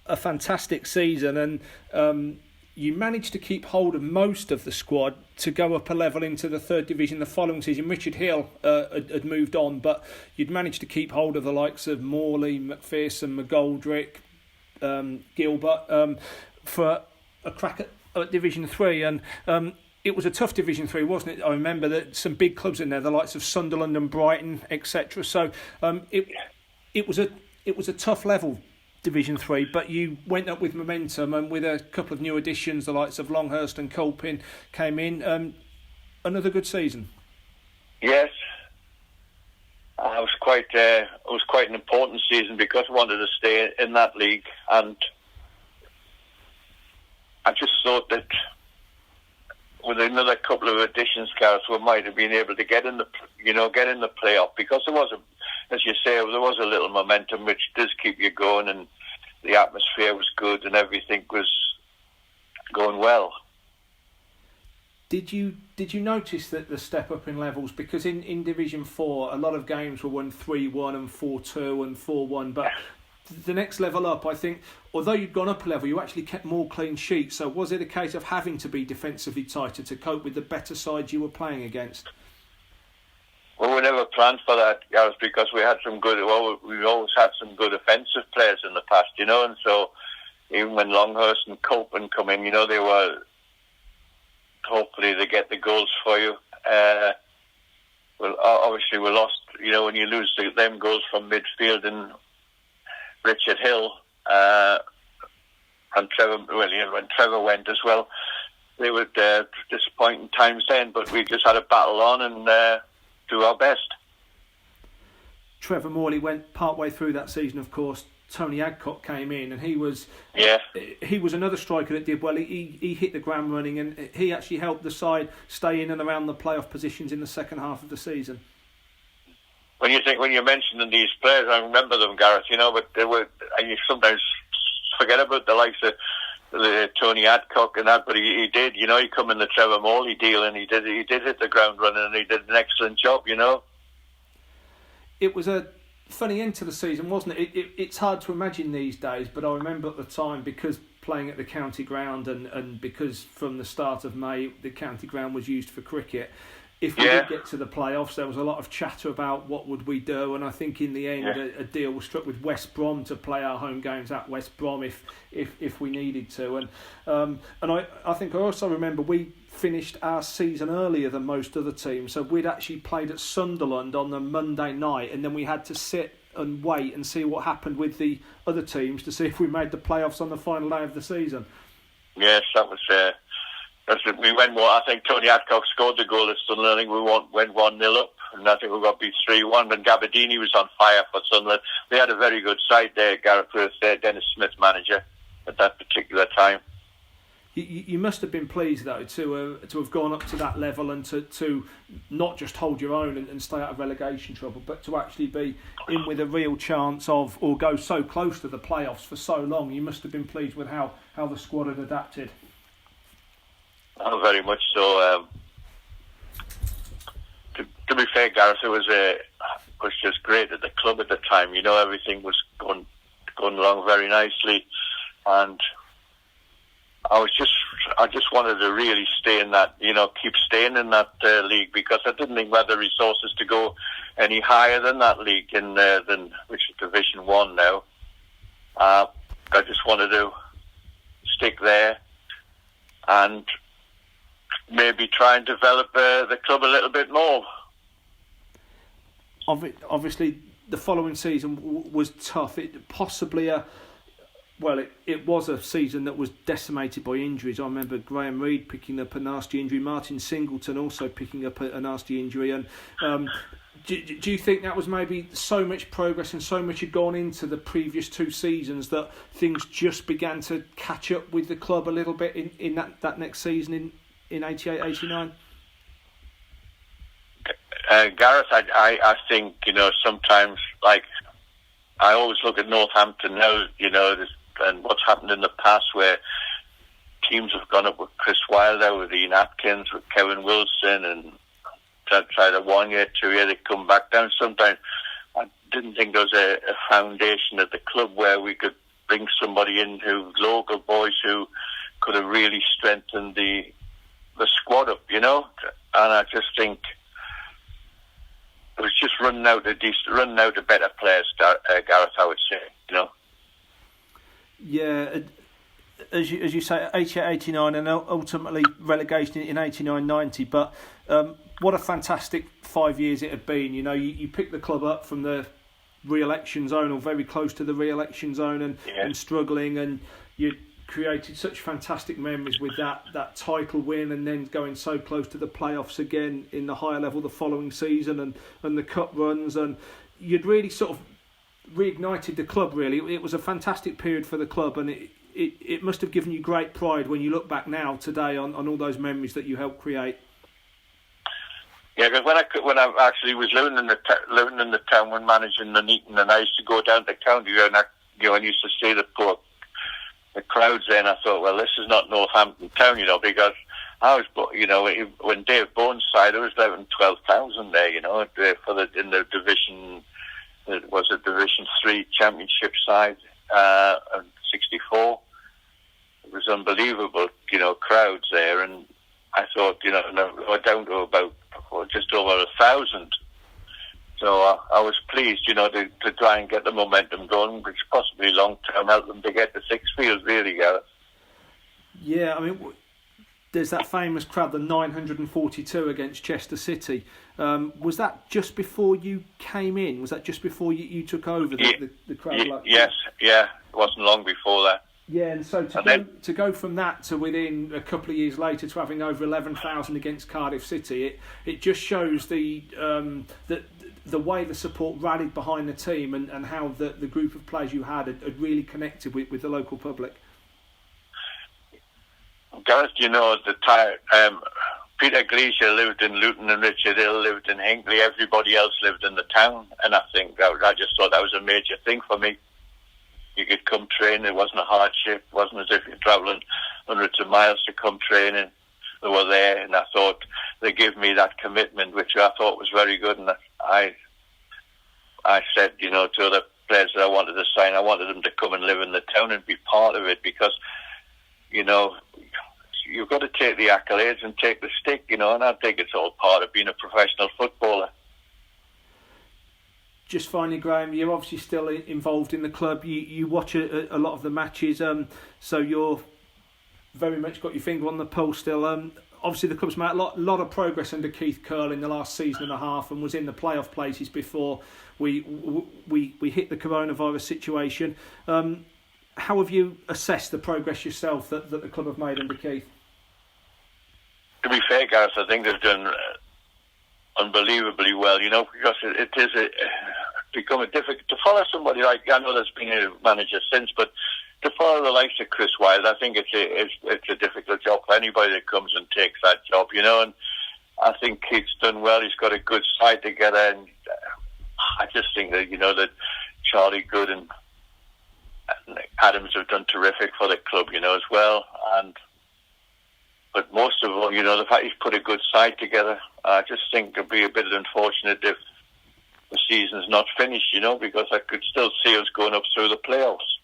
a fantastic season, and you managed to keep hold of most of the squad to go up a level into the third division the following season. Richard Hill had moved on, but you'd managed to keep hold of the likes of Morley, McPherson, McGoldrick, Gilbert for a crack at Division 3. And it was a tough Division 3, wasn't it? I remember that some big clubs in there, the likes of Sunderland and Brighton, etc. So it was a tough level, Division 3, but you went up with momentum, and with a couple of new additions, the likes of Longhurst and Colpin came in. Another good season. Yes, it was quite an important season because I wanted to stay in that league, and I just thought that with another couple of additions, Gareth, we might have been able to get in the playoff, because there was as you say, there was a little momentum which does keep you going, and the atmosphere was good and everything was going well. Did you notice that the step up in levels? Because in Division 4, a lot of games were won 3-1 and 4-2 and 4-1, but the next level up, I think, although you'd gone up a level, you actually kept more clean sheets. So was it a case of having to be defensively tighter to cope with the better sides you were playing against? Well, we never planned for that, Gareth, because we had some good. Well, we've always had some good offensive players in the past, and so even when Longhurst and Colpin come in, they were hopefully they get the goals for you. Well, obviously we lost. When you lose them goals from midfield and Richard Hill and Trevor. Well, when Trevor went as well, they were disappointing times then. But we just had a battle on and do our best. Trevor Morley went partway through that season, of course. Tony Adcock came in, and he was another striker that did well. He hit the ground running, and he actually helped the side stay in and around the playoff positions in the second half of the season. When you're mentioning these players, I remember them, Gareth. But they were, and you sometimes forget about the likes of the Tony Adcock and that. But he did. He come in the Trevor Morley deal, and he did hit the ground running, and he did an excellent job. It was a funny end to the season, wasn't it? It's hard to imagine these days, but I remember at the time, because playing at the county ground and because from the start of May the county ground was used for cricket, if we did get to the playoffs, there was a lot of chatter about what would we do, and I think in the end a deal was struck with West Brom to play our home games at West Brom if we needed to, and I think I also remember we finished our season earlier than most other teams, so we'd actually played at Sunderland on the Monday night, and then we had to sit and wait and see what happened with the other teams to see if we made the playoffs on the final day of the season. Yes, that was. We went. Well, I think Tony Adcock scored the goal at Sunderland. I think we went 1-0 up, and I think we got beat 3-1. When Gabardini was on fire for Sunderland, they had a very good side there. Gareth with Dennis Smith manager at that particular time. You must have been pleased though to have gone up to that level and to not just hold your own and stay out of relegation trouble, but to actually be in with a real chance of, or go so close to the playoffs for so long. You must have been pleased with how the squad had adapted. Oh, very much so. To be fair, Gareth, it was just great at the club at the time. Everything was going along very nicely, and I just wanted to really stay in that, keep staying in that league, because I didn't think we had the resources to go any higher than that league, which is Division 1 now. I just wanted to stick there and maybe try and develop the club a little bit more. Obviously, the following season was tough. It was a season that was decimated by injuries. I remember Graham Reid picking up a nasty injury, Martin Singleton also picking up a nasty injury. And do you think that was maybe so much progress and so much had gone into the previous two seasons that things just began to catch up with the club a little bit in that next season in 88-89? Gareth, I think, sometimes, like, I always look at Northampton now, and what's happened in the past, where teams have gone up with Chris Wilder, with Ian Atkins, with Kevin Wilson, and tried a 1 year, 2 year, they come back down. Sometimes I didn't think there was a foundation at the club where we could bring somebody in local boys who could have really strengthened the squad up, And I just think it was just running out of better players, Gareth, I would say, Yeah, as you say, 88-89 and ultimately relegation in 89-90. But what a fantastic 5 years it had been. You picked the club up from the re-election zone, or very close to the re-election zone, and struggling, and you created such fantastic memories with that title win, and then going so close to the playoffs again in the higher level the following season, and the cup runs, and you'd really sort of reignited the club. Really, it was a fantastic period for the club, and it must have given you great pride when you look back now today on all those memories that you helped create. Yeah, because when I actually was living in the town when managing the Nuneaton, and I used to go down to County, and I used to see the crowds there, and I thought, well, this is not Northampton Town, because I was, when Dave Bones' side, there was 12,000 there, in the division. It was a Division 3 Championship side, 64. It was unbelievable, crowds there, and I thought, we're down to about just over 1,000. So I was pleased, to try and get the momentum going, which possibly long term helped them to get to Sixfields, really, Gareth. Yeah, I mean, there's that famous crowd, the 942 against Chester City. Was that just before you came in? Was that just before you took over the crowd? Yes, yeah. It wasn't long before that. Yeah, and so to go from that to within a couple of years later to having over 11,000 against Cardiff City, it just shows the way the support rallied behind the team, and how the group of players you had really connected with the local public. Gareth, Peter Gleesher lived in Luton and Richard Hill lived in Hinckley. Everybody else lived in the town, and I think I just thought that was a major thing for me. You could come train. It wasn't a hardship. It wasn't as if you're travelling hundreds of miles to come training. They were there, and I thought they gave me that commitment, which I thought was very good. And I said, to other players that I wanted to sign, I wanted them to come and live in the town and be part of it, because, you've got to take the accolades and take the stick, and I think it's all part of being a professional footballer. Just finally, Graham, you're obviously still involved in the club. You watch a lot of the matches, so you're very much got your finger on the pulse still. Obviously, the club's made a lot of progress under Keith Curl in the last season and a half, and was in the playoff places before we hit the coronavirus situation. How have you assessed the progress yourself that the club have made under Keith? To be fair, Gareth, I think they've done unbelievably well, because it is become a difficult to follow somebody like, I know there's been a manager since, but to follow the likes of Chris Wilde, I think it's a difficult job for anybody that comes and takes that job, and I think Keith's done well. He's got a good side together, and I just think that, that Charlie Good and Adams have done terrific for the club, as well, but most of all, the fact he's put a good side together, I just think it'd be a bit unfortunate if the season's not finished, because I could still see us going up through the playoffs.